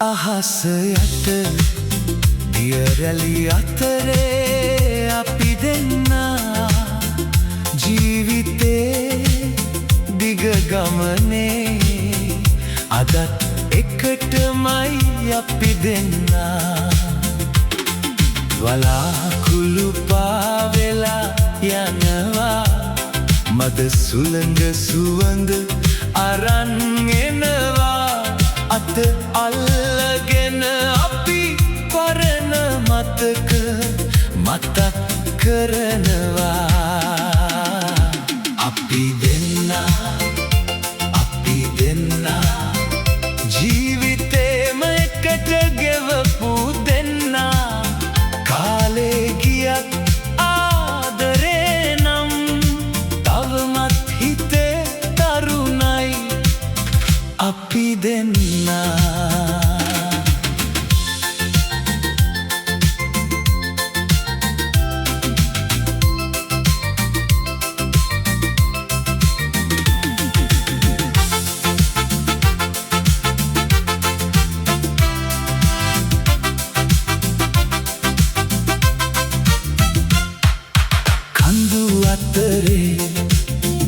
අහස යට දිය රැලි අතරේ අපි දෙන්නා ජීවිතේ දිග ගමනේ අදත් එකටමයි අපි දෙන්නා වලාකුළු පාවෙලා යනවා මද සුළඟ සුවඳ අරන් එනවා අත අල්ලගෙන අපි පරණ මතක මතක් කරනවා අපි දෙන්නා ජීවිතේම එකට ගෙවපු දෙන්නා කාලේ ගියත් ආදරේ නම් තවමත් හිතේ තරුණයි අපි දෙන්නා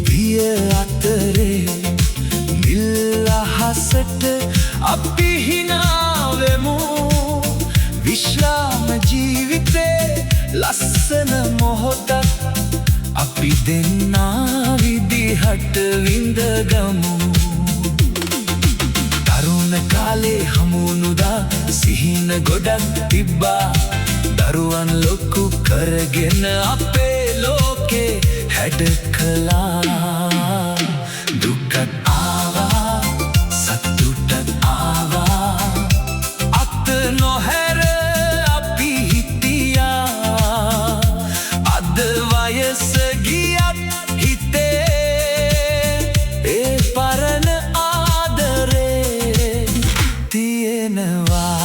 බිය අතරේ නිල් අහසට අපි හිනාවෙමු විශ්‍රාම ජීවිතේ ලස්සන මොහොතක් අපි දෙන්නා විදිහට විඳගමු තරුණ කාලේ හමුුණුදා සිහින ගොඩක් තිබ්බා දරුවන් ලොකු කරගෙන අපේ ලෝකේ හැඩ කළා දුකත් ආවා සතුටත් ආවා අත නොහැර අපි හිටියා අද වයස ගියත් හිතේ ඒ පරණ ආදරේ තියෙනවා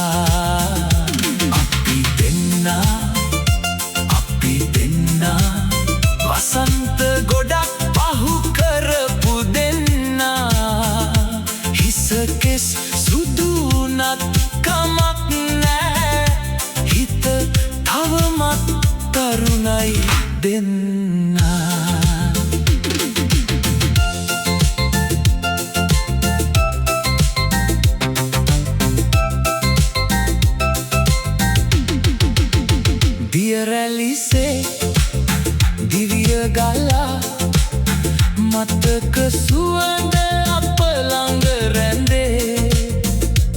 වසන්ත ගොඩක් පහු කරපු දෙන්නා හිසකෙස් සුදුනත් කමක් නෑ හිත තවමත් තරුණයි දෙන්නා දිය රැලිසේ දිවිය ගලා මතක සුවඳ අප ළඟ රැඳේ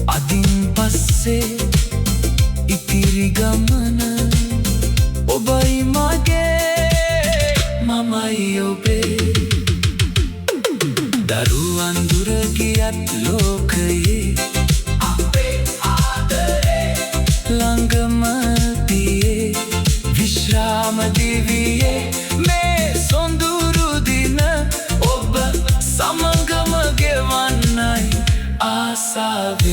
අදින් පස්සේ ඉතිරි ගමන ඔබයි මගේ මමයි ඔබේ දරුවන් දුර ගියත් ලෝකයේ අපේ ආදරේ ළඟම තියේ විශ්‍රාම දිවියේ මේ සොඳුරු දින ඔබ සමගම ගෙවන්නයි ආසාව